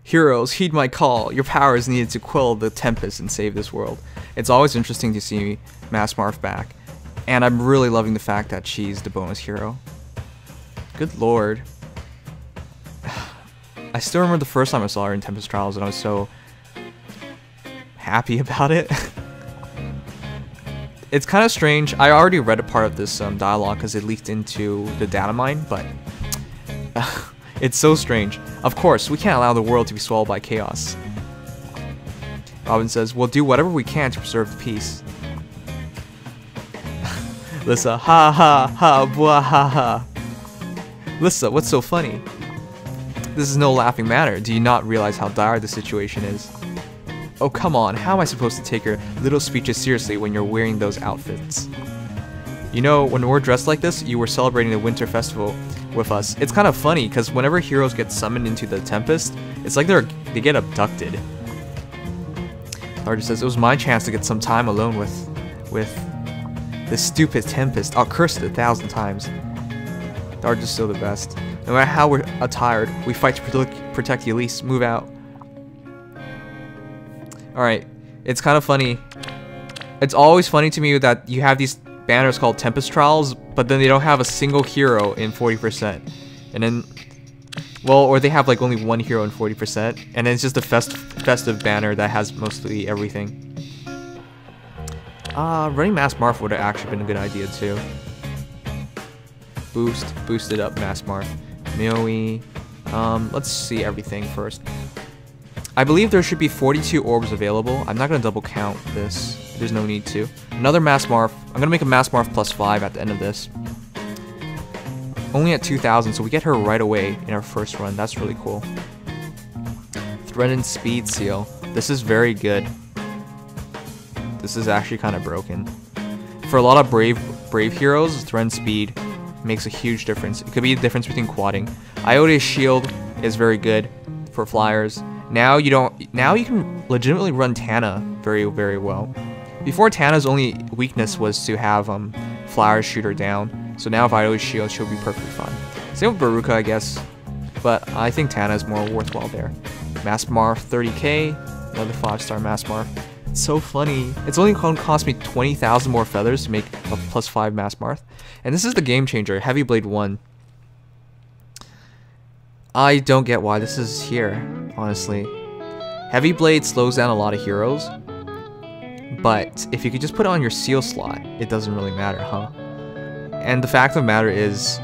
Heroes, heed my call. Your power is needed to quell the Tempest and save this world. It's always interesting to see Masked Marth back. And I'm really loving the fact that she's the bonus hero. Good lord. I still remember the first time I saw her in Tempest Trials and I was so happy about it. It's kind of strange. I already read a part of this dialogue because it leaked into the data mine, but it's so strange. Of course, we can't allow the world to be swallowed by chaos. Robin says, we'll do whatever we can to preserve the peace. Lissa, ha ha ha, blah ha ha. Lissa, what's so funny? This is no laughing matter. Do you not realize how dire the situation is? Oh, come on. How am I supposed to take your little speeches seriously when you're wearing those outfits? You know, when we're dressed like this, you were celebrating the winter festival with us. It's kind of funny, because whenever heroes get summoned into the Tempest, it's like they get abducted. Archer says, it was my chance to get some time alone with this stupid Tempest. I'll curse it 1,000 times. Archer's still the best. No matter how we're attired, we fight to protect the Elise. Move out. Alright, it's kind of funny. It's always funny to me that you have these banners called Tempest Trials, but then they don't have a single hero in 40%. And then, well, or they have like only one hero in 40%, and then it's just a festive banner that has mostly everything. Running Masked Marth would have actually been a good idea too. Boosted up Masked Marth. Meoe. Let's see everything first. I believe there should be 42 orbs available. I'm not going to double count this. There's no need to. Another Masked Marth. I'm going to make a Masked Marth +5 at the end of this. Only at 2,000, so we get her right away in our first run. That's really cool. Threatened Speed Seal. This is very good. This is actually kind of broken. For a lot of brave heroes, Threatened Speed makes a huge difference. It could be the difference between quadding. Iota's Shield is very good for flyers. Now you can legitimately run Tana very, very well. Before, Tana's only weakness was to have flyers shoot her down. So now with Iota's Shield, she'll be perfectly fine. Same with Baruka, I guess. But I think Tana is more worthwhile there. Masked Marth 30k, another 5-star Masked Marth. It's so funny. It's only going to cost me 20,000 more feathers to make a +5 Masked Marth. And this is the game changer, Heavy Blade 1. I don't get why this is here, honestly. Heavy Blade slows down a lot of heroes, but if you could just put it on your seal slot, it doesn't really matter, huh? And the fact of the matter is,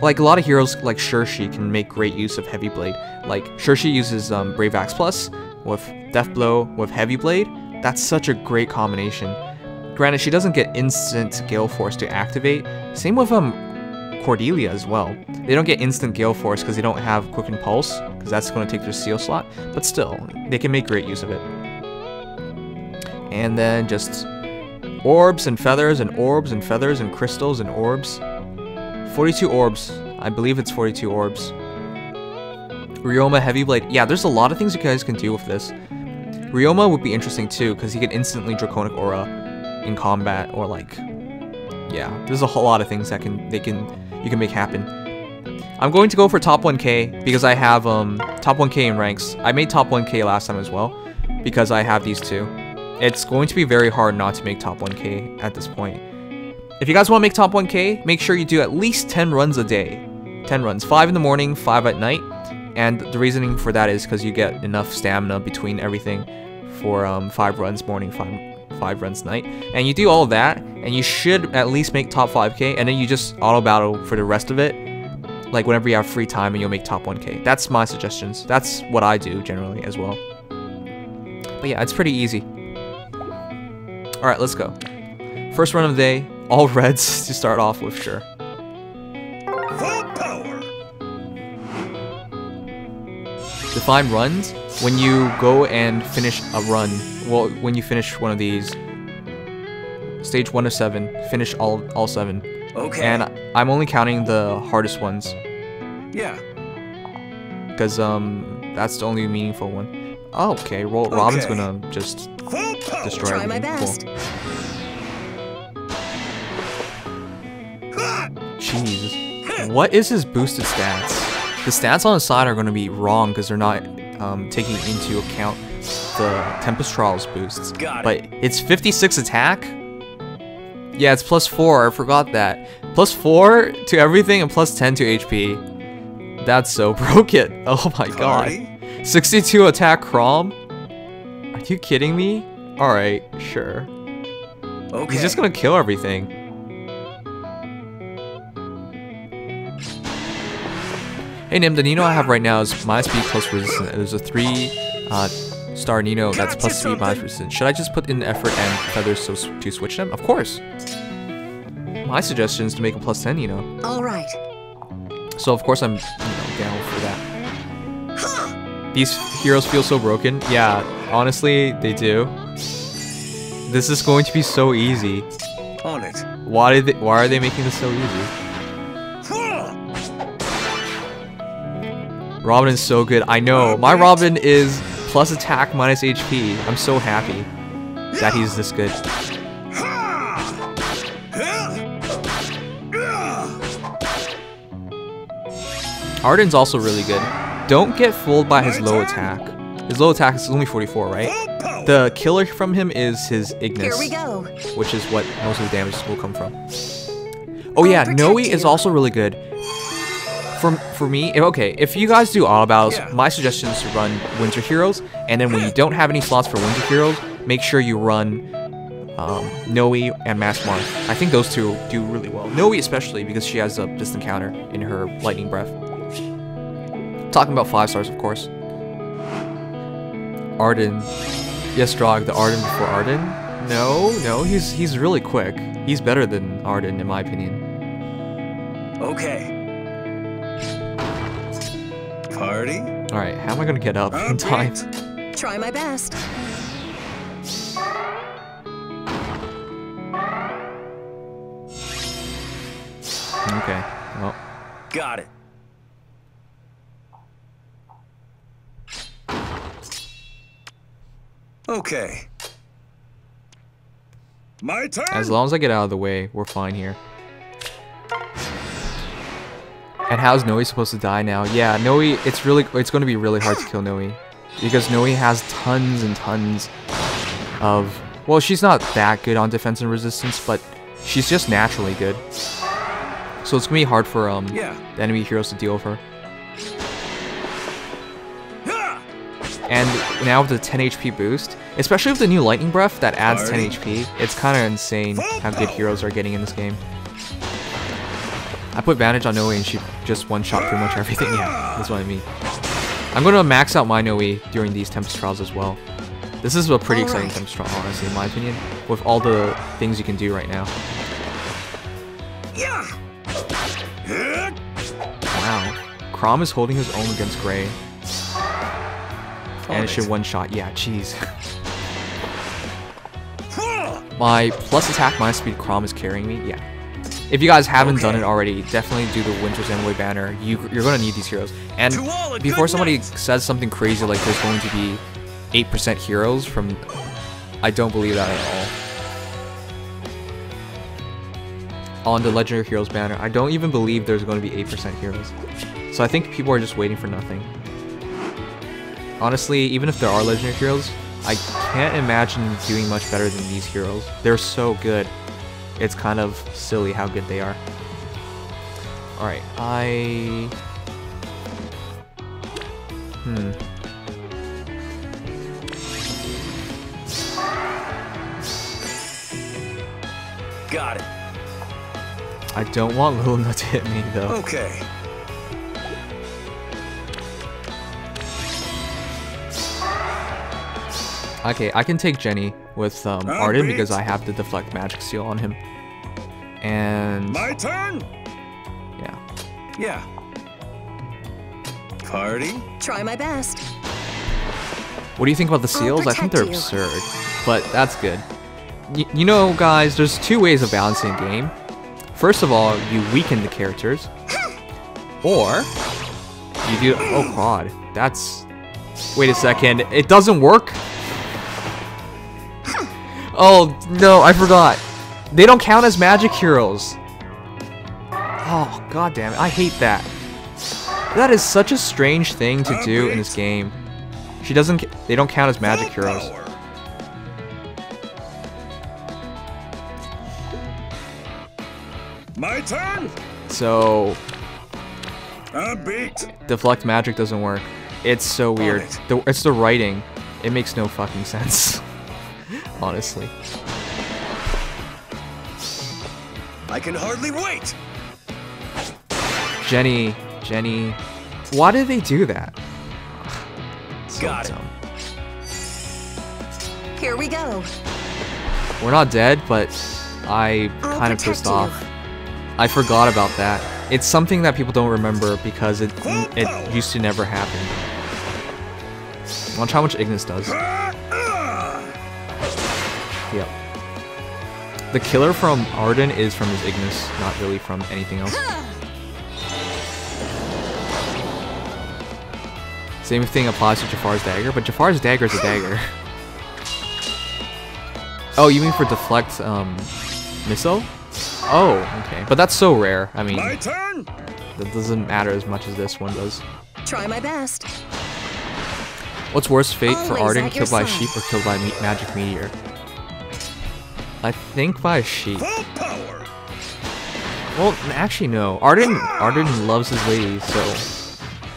like, a lot of heroes like Shirshi can make great use of Heavy Blade. Like, Shirshi uses Brave Axe Plus with Death Blow with Heavy Blade. That's such a great combination. Granted, she doesn't get instant Gale Force to activate. Same with Cordelia as well. They don't get instant Gale Force because they don't have Quicken Pulse, because that's going to take their seal slot. But still, they can make great use of it. And then just orbs and feathers and orbs and feathers and crystals and orbs. 42 orbs. I believe it's 42 orbs. Ryoma Heavy Blade. Yeah, there's a lot of things you guys can do with this. Ryoma would be interesting too, because he can instantly Draconic Aura in combat, or like, yeah, there's a whole lot of things that you can make happen. I'm going to go for top 1k because I have top 1k in ranks. I made top 1k last time as well because I have these two. It's going to be very hard not to make top 1k at this point. If you guys want to make top 1k, make sure you do at least 10 runs a day. 10 runs, 5 in the morning, 5 at night. And the reasoning for that is because you get enough stamina between everything for 5 runs morning, 5 runs night. And you do all of that, and you should at least make top 5k, and then you just auto battle for the rest of it, like whenever you have free time, and you'll make top 1k. That's my suggestions. That's what I do generally as well. But yeah, it's pretty easy. Alright, let's go. First run of the day, all reds to start off with, sure. Full power. Define runs when you go and finish a run. Well, when you finish one of these, stage 1 of 7, finish all 7. Okay. And I'm only counting the hardest ones. Yeah. Because that's the only meaningful one. Oh, okay. Well, Okay. Robin's gonna just Full power. destroy Try my everything. best. Ha! Cool. Jeez. What is his boosted stats? The stats on the side are gonna be wrong because they're not taking into account the Tempest Trials boosts. Got it. But it's 56 attack? Yeah, it's +4, I forgot that. +4 to everything and +10 to HP. That's so broken. Oh my god. 62 attack Crom? Are you kidding me? Alright, sure. Okay. He's just gonna kill everything. Hey Nim, the Nino I have right now is -speed plus resistant. There's a 3-star Nino that's +speed minus resistant. Should I just put in the effort and feathers to switch them? Of course. My suggestion is to make a +10 Nino. Alright. So of course I'm down for that. These heroes feel so broken. Yeah, honestly, they do. This is going to be so easy. On it. Why are they making this so easy? Robin is so good. I know. My Robin is plus attack minus HP. I'm so happy that he's this good. Arden's also really good. Don't get fooled by his low attack. His low attack is only 44, right? The killer from him is his Ignis, Here we go. which is what most of the damage will come from. Oh yeah, Noe is also really good. For me, okay, if you guys do auto battles, my suggestion is to run Winter Heroes, and then when you don't have any slots for Winter Heroes, make sure you run Noe and Masked Marth. I think those two do really well. Noe especially, because she has a distant counter in her Lightning Breath. Talking about 5 stars, of course. Arden. Yes, Drog, the Arden before Arden? No, he's really quick. He's better than Arden, in my opinion. Okay. Party? Alright, how am I gonna get up in time? Try my best. Okay, well. Got it. Okay. My turn. As long as I get out of the way, we're fine here. And how's Noe supposed to die now? Yeah, Noe, it's going to be really hard to kill Noe. Because Noe has tons and tons of... Well, she's not that good on defense and resistance, but she's just naturally good. So it's going to be hard for the enemy heroes to deal with her. And now with the 10 HP boost, especially with the new Lightning Breath that adds 10 HP, it's kind of insane how good heroes are getting in this game. I put Bandage on Noe and she just one-shot pretty much everything. Yeah, that's what I mean. I'm going to max out my Noe during these Tempest Trials as well. This is a pretty exciting Tempest Trial, honestly, in my opinion, with all the things you can do right now. Wow. Crom is holding his own against Gray. And it should one-shot. Yeah, jeez. My plus attack, minus speed Crom is carrying me. Yeah. If you guys haven't done it already, definitely do the Winter's Envoy banner. You're going to need these heroes. And before somebody says something crazy like there's going to be 8% heroes from... I don't believe that at all. On the Legendary Heroes banner, I don't even believe there's going to be 8% heroes. So I think people are just waiting for nothing. Honestly, even if there are Legendary Heroes, I can't imagine doing much better than these heroes. They're so good. It's kind of silly how good they are. Alright, Got it. I don't want Lil Nut to hit me, though. Okay. Okay, I can take Jenny with Arden because I have the Deflect Magic Seal on him. And... My turn? Yeah. Yeah. Party? Try my best. What do you think about the seals? I think they're absurd, but that's good. You know, guys, there's 2 ways of balancing a game. First of all, you weaken the characters. Or... you do... Oh, God. That's... Wait a second. It doesn't work? Oh, no, I forgot. They don't count as magic heroes. Oh, god damn it. I hate that. That is such a strange thing to do in this game. She doesn't. They don't count as magic Full heroes. power. My turn. So I'm beat. deflect magic doesn't work. It's so weird. It's the writing. It makes no fucking sense. Honestly. I can hardly wait. Jenny. Why did they do that? So Got it. dumb. Here we go. We're not dead, but I I'll kind of protect pissed you. off. I forgot about that. It's something that people don't remember because it used to never happen. Watch how much Ignis does. Yep. The killer from Arden is from his Ignis, not really from anything else. Same thing applies to Jafar's dagger, but Jafar's dagger is a dagger. Oh, you mean for deflect missile? Oh, okay. But that's so rare. I mean, My turn. that doesn't matter as much as this one does. Try my best. What's worse, fate for Always Arden, at your killed by a side. sheep or killed by a magic meteor? I think by a sheep. Full power. Well, actually no. Arden loves his lady, so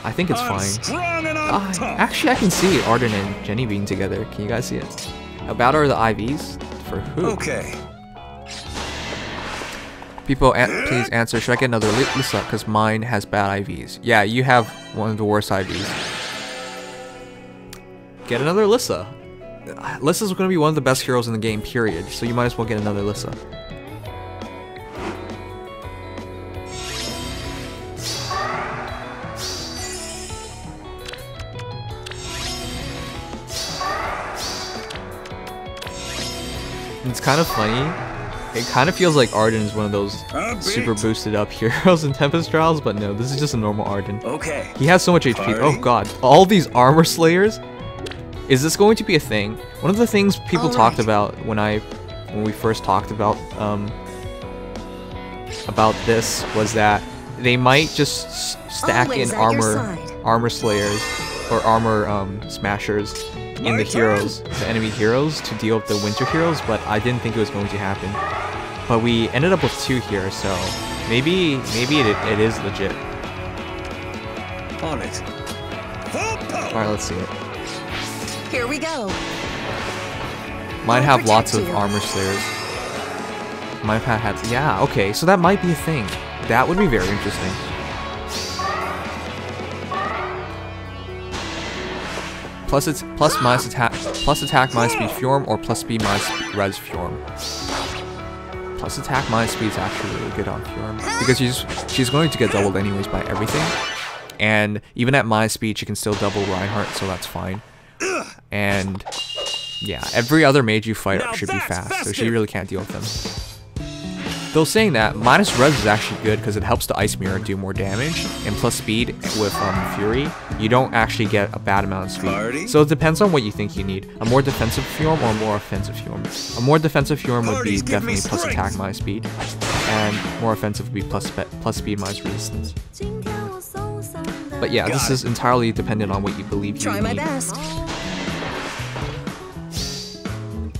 I think it's I'm fine. strong and I'm tough. Actually, I can see Arden and Jenny being together. Can you guys see it? How bad are the IVs? For who? Okay. People, please answer. Should I get another Lissa? Because mine has bad IVs. Yeah, you have one of the worst IVs. Get another Lissa. Lissa's going to be one of the best heroes in the game, period. So you might as well get another Lissa. It's kind of funny. It kind of feels like Arden is one of those super boosted up heroes in Tempest Trials, but no, this is just a normal Arden. Okay. He has so much HP. Oh Party. god, all these armor slayers. Is this going to be a thing? One of the things people talked about when we first talked about this was that they might just stack Always in at your side. armor slayers or armor smashers in the heroes, the enemy heroes, to deal with the winter heroes, but I didn't think it was going to happen. But we ended up with 2 here, so maybe it is legit. On it. Full power. Alright, let's see it. Here we go. Might I'll have lots of protect you. armor slayers. Might have had, yeah, okay, so that might be a thing. That would be very interesting. Plus attack minus speed Fjorm or plus speed minus res Fjorm. Plus attack minus speed is actually really good on Fjorm because she's going to get doubled anyways by everything, and even at minus speed she can still double Reinhardt, so that's fine. And yeah, every other mage you fight Now should be that's fast, so she festive. really can't deal with them. Though saying that, minus res is actually good because it helps the Ice Mirror do more damage, and plus speed with Fury, you don't actually get a bad amount of speed. Party. So it depends on what you think you need. A more defensive Fjorm or a more offensive Fjorm. A more defensive Fjorm would be Parties give me definitely plus strength. attack minus speed, and more offensive would be plus speed minus resistance. But yeah, this Got is entirely dependent on what you believe you Try my need. best.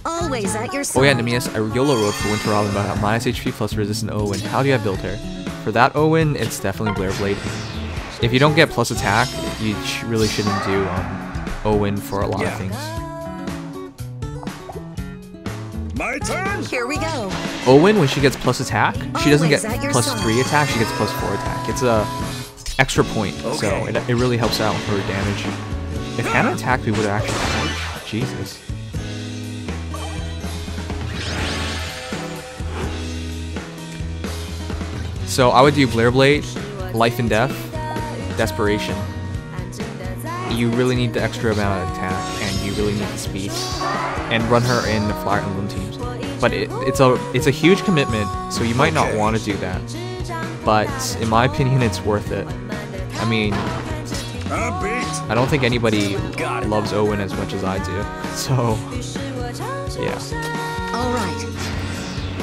Always at your side. Oh yeah, Nimious, I YOLO rode for Winter Robin but at minus HP plus resistant Owen. How do I build her? For that Owen, it's definitely Blair Blade. If you don't get plus attack, you really shouldn't do Owen for a lot of things. My turn. Here we go. Owen, when she gets plus attack, she doesn't get Always at your plus side. 3 attack, she gets plus 4 attack. It's a extra point, so Okay. it really helps out with her damage. If Hannah attacked, we would have actually died. Jesus. So I would do Blair Blade, Life and Death, Desperation. You really need the extra amount of attack, and you really need the speed, and run her in the Fire Emblem teams. But it's a huge commitment, so you might not Okay. want to do that. But in my opinion, it's worth it. I mean, I'm beat. I don't think anybody Got it. loves Owen as much as I do. So yeah. All right.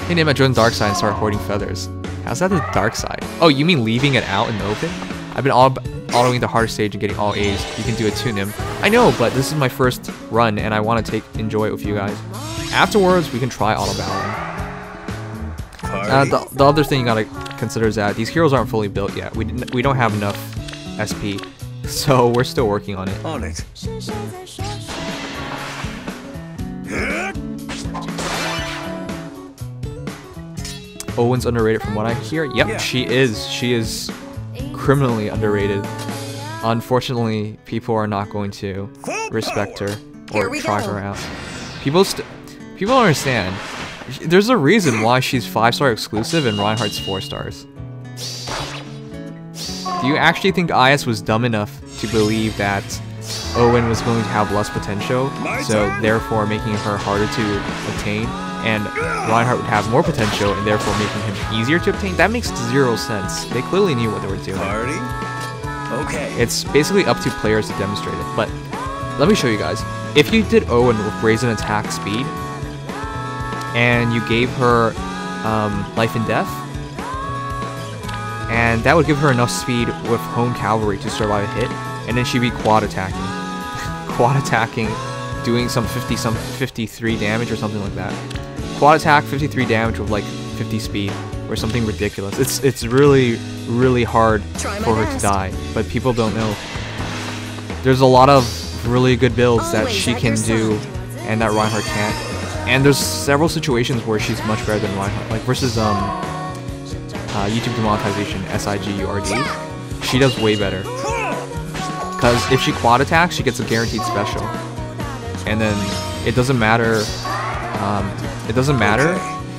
Hey Nim, I joined the dark side and started hoarding feathers. How's that the dark side? Oh, you mean leaving it out in the open? I've been autoing the hardest stage and getting all A's. You can do it too, Nim. I know, but this is my first run, and I want to enjoy it with you guys. Afterwards, we can try auto battling. The other thing you gotta consider is that these heroes aren't fully built yet. We don't have enough SP, so we're still working on it. On it. Owen's underrated from what I hear. Yep, Yeah. she is. She is criminally underrated. Unfortunately, people are not going to respect her Here or we try go. her out. People don't understand. There's a reason why she's 5-star exclusive and Reinhardt's 4 stars. Do you actually think IS was dumb enough to believe that Owen was going to have less potential, so therefore making her harder to obtain, and Reinhardt would have more potential and therefore making him easier to obtain? That makes zero sense. They clearly knew what they were doing. Party? Okay. It's basically up to players to demonstrate it, but let me show you guys. If you did Owen with brazen attack speed, and you gave her life and death, and that would give her enough speed with Hone Cavalry to survive a hit, and then she'd be quad attacking. Quad attacking, doing some 53 damage or something like that. Quad attack, 53 damage with like 50 speed, or something ridiculous. It's really, really hard for her to die, but people don't know. There's a lot of really good builds that she can do, and that Reinhardt can't. And there's several situations where she's much better than Reinhardt, like versus YouTube demonetization, SIGURD. She does way better. Because if she quad attacks, she gets a guaranteed special. And then it doesn't matter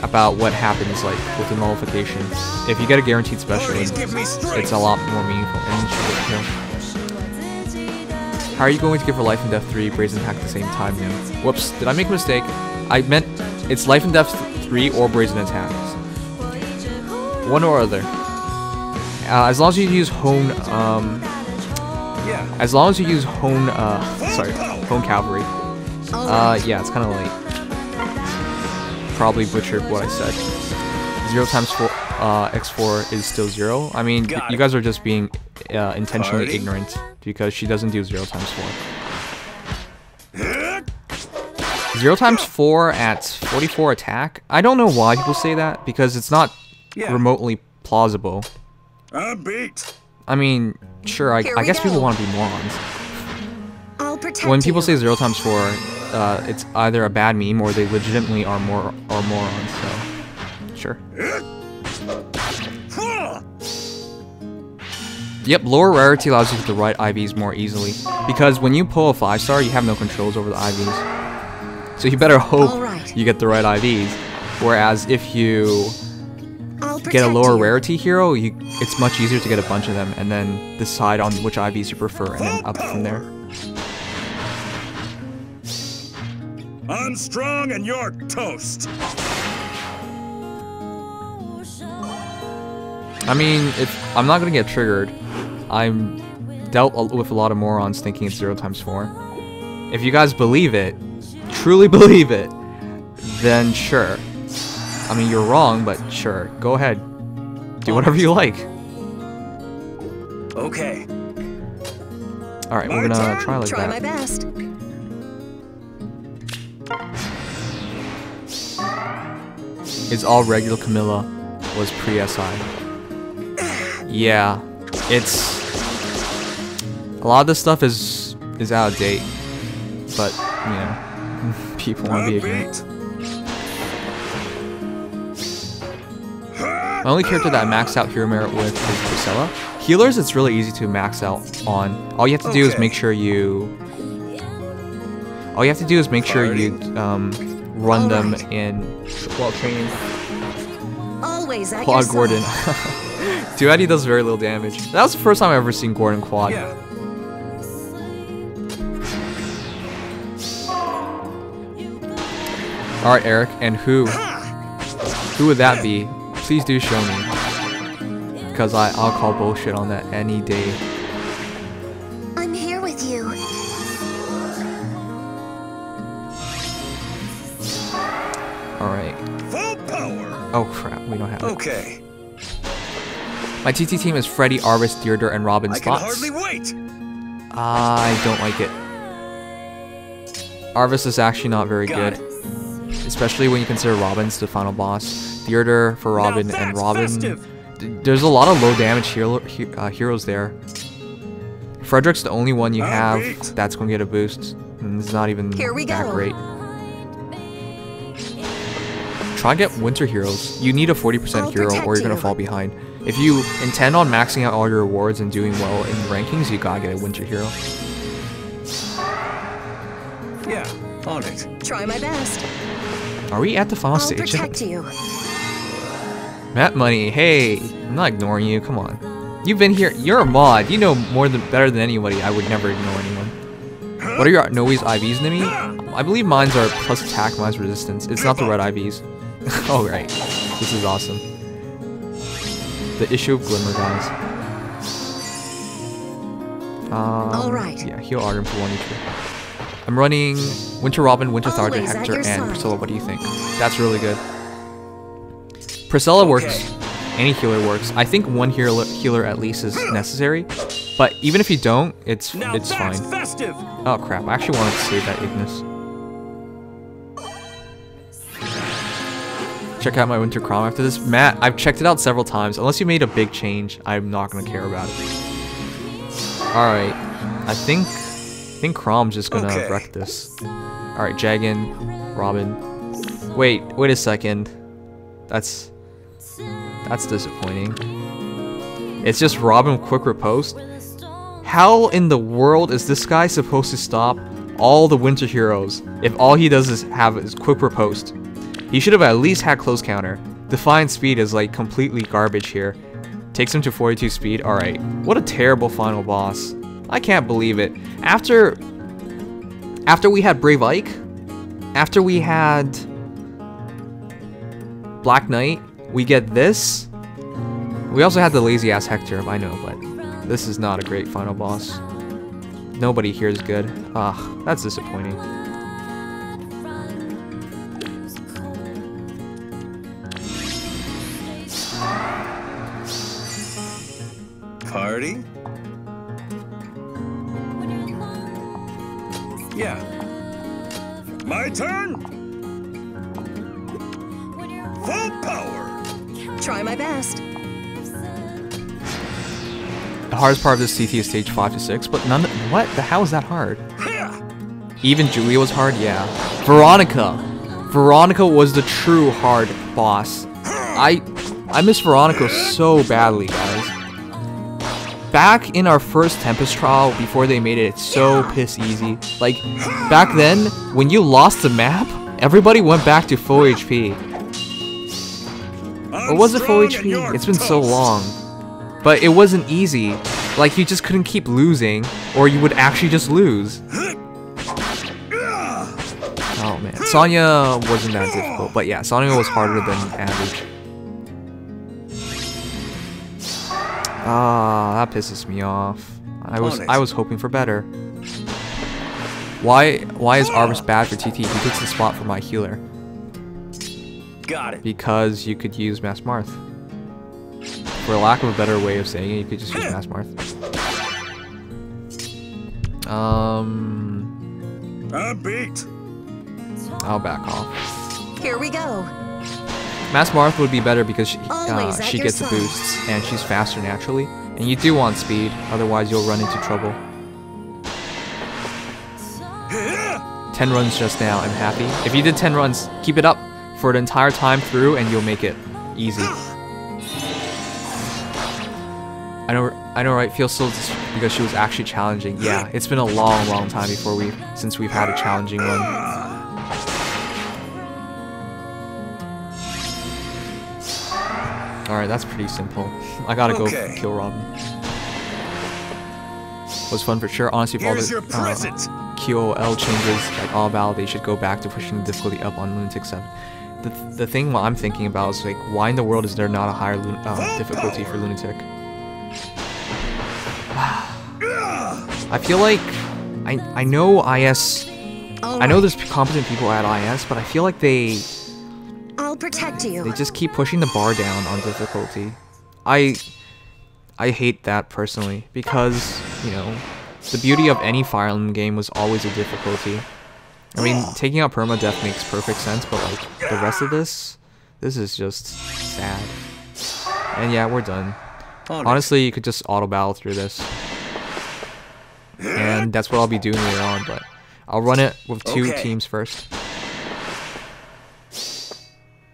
about what happens like with the nullification. If you get a guaranteed special, it's a lot more meaningful. And she gets killed. How are you going to give her life and death 3 brazen attack at the same time now? Whoops, did I make a mistake? I meant it's life and death 3 or brazen attacks. One or other. As long as you use Hone, as long as you use Hone Cavalry. Yeah, it's kind of late. Probably butchered what I said. 0 times 4, x4 is still 0. I mean, you guys are just being intentionally ignorant because she doesn't do 0 times 4. 0 times 4 at 44 attack? I don't know why people say that, because it's not remotely plausible. I'm beat. I mean, sure, I guess people want to be morons. I'll protect When people you. say 0 times 4, it's either a bad meme or they legitimately are morons, so sure. Yep, lower rarity allows you to get the right IVs more easily, because when you pull a 5-star, you have no controls over the IVs. So you better hope you get the right IVs. Whereas if you get a lower rarity hero, it's much easier to get a bunch of them and then decide on which IVs you prefer and then up from there. I'm strong and you're toast. I mean, if I'm not gonna get triggered, I'm dealt with a lot of morons thinking it's 0 times 4. If you guys believe it, truly believe it, then sure. I mean, you're wrong, but sure. Go ahead. Do whatever you like. Okay. Alright, we're gonna try like Try my that. best. It's all regular Camilla was pre-SI. Yeah, it's... A lot of this stuff is out of date, but, you know, people want to be ignorant. My only character that I maxed out hero merit with is Priscilla. Healers, it's really easy to max out on. All you have to do is make sure you... run them in while training. Always at Quad your Gordon. side. Duetti does very little damage. That was the first time I've ever seen Gordon quad. Alright, Eric, and who would that be? Please do show me. Because I'll call bullshit on that any day. I'm here with you. Alright. Full power. Oh crap, we don't have it. Okay. My TT team is Freddy, Arvis, Deirdre, and Robin I can slots. hardly wait. I don't like it. Arvis is actually not very good. Especially when you consider Robin's the final boss. Deirdre for Robin, Now and that's Robin... festive. There's a lot of low damage heroes there. Frederick's the only one you have that's going to get a boost. And it's not even Here we that go. great. Try and get winter heroes. You need a 40% I'll hero or protect you're going to you. fall behind. If you intend on maxing out all your rewards and doing well in rankings, you gotta get a winter hero. Yeah, on it. Try my best. Are we at the final I'll stage yet? protect you. Matt Money, hey, I'm not ignoring you, come on. You've been here, you're a mod, you know better than anybody. I would never ignore anyone. What are your Noe's IVs, Nimi? I believe mine's are plus attack, mine's resistance. It's not the red IVs. Oh right, this is awesome. The issue of Glimmer, guys. Alright. Yeah, heal Artem for 1 each. I'm running Winter Robin, Winter Tharja, Always at Hector, your and side. Priscilla. What do you think? That's really good. Priscilla works. Any healer works. I think one healer at least is necessary. But even if you don't, it's Now fine. that's festive. Oh crap, I actually wanted to save that Ignis. Check out my Winter Crom after this. Matt, I've checked it out several times. Unless you made a big change, I'm not going to care about it. Alright, I think Crom's just going to wreck this. Alright, Jagan, Robin. Wait a second. That's disappointing. It's just Robin quick riposte? How in the world is this guy supposed to stop all the winter heroes if all he does is have his quick riposte? He should have at least had close counter. Defiant speed is like completely garbage here. Takes him to 42 speed. Alright. What a terrible final boss. I can't believe it. After we had Brave Ike, after we had Black Knight, we get this. We also had the lazy ass Hector, I know, but this is not a great final boss. Nobody here is good. Ah, that's disappointing. Party? Yeah. My turn? Full power! Try my best. The hardest part of this CT is stage 5 to 6, but none. What the hell is that hard? Even Julia was hard, yeah. Veronica was the true hard boss. I miss Veronica so badly, guys. Back in our first Tempest Trial, before they made it so piss easy. Like, back then, when you lost the map, everybody went back to full HP. Or was it full HP? It's been so long. But it wasn't easy. Like, you just couldn't keep losing, or you would actually just lose. Oh man, Sonya wasn't that difficult, but yeah, Sonya was harder than average. Ah, that pisses me off. I was hoping for better. Why is Arvis bad for TT? He takes the spot for my healer. Got it. Because you could use Masked Marth. For lack of a better way of saying it, you could just use Masked Marth. I'm beat. I'll back off. Here we go. Masked Marth would be better because Always at she your gets the side. boosts and she's faster naturally. And you do want speed, otherwise you'll run into trouble. 10 runs just now, I'm happy. If you did 10 runs, keep it up for the entire time through and you'll make it easy. I know, right? Feels so because she was actually challenging. Yeah, it's been a long time since we've had a challenging one. Alright, that's pretty simple. I gotta go kill Robin. Was fun for sure. Honestly, if all Here's your the present. QOL changes, like all valid, they should go back to pushing the difficulty up on Lunatic 7. The thing what I'm thinking about is like, why in the world is there not a higher difficulty for Lunatic? I feel like I know IS. I know there's competent people at IS, but I feel like they I'll protect you. just keep pushing the bar down on difficulty. I hate that personally because, you know, the beauty of any Fire Emblem game was always a difficulty. I mean, taking out permadeath makes perfect sense, but like the rest of this is just sad. And yeah, we're done. Honestly, you could just auto battle through this. And that's what I'll be doing later on, but I'll run it with 2 teams first.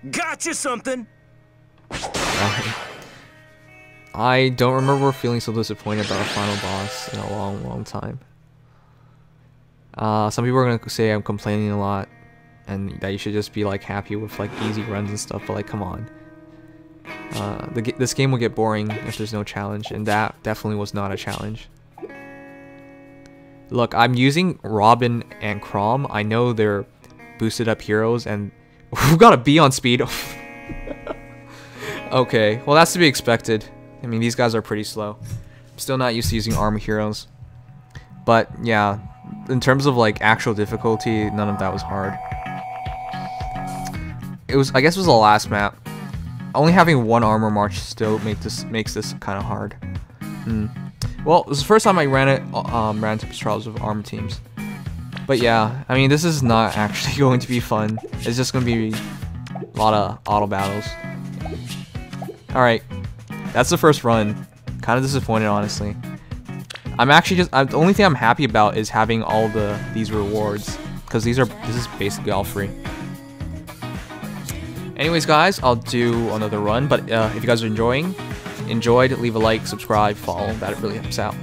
Gotcha something. I don't remember feeling so disappointed about a final boss in a long time. Some people are gonna say I'm complaining a lot, and that you should just be like happy with like easy runs and stuff. But like, come on, this game will get boring if there's no challenge, and that definitely was not a challenge. Look, I'm using Robin and Chrom. I know they're boosted up heroes, and we've got a B on speed. Okay, well that's to be expected. I mean, these guys are pretty slow. I'm still not used to using armor heroes. But yeah, in terms of like actual difficulty, none of that was hard. I guess it was the last map. Only having 1 armor march still makes this kind of hard. Well, this is the first time I ran Tempest Trials with armor teams. But yeah, I mean, this is not actually going to be fun. It's just going to be a lot of auto battles. Alright, that's the first run. Kind of disappointed, honestly. The only thing I'm happy about is having all these rewards, because this is basically all free. Anyways, guys, I'll do another run, but if you guys are enjoyed, leave a like, subscribe, follow. That really helps out.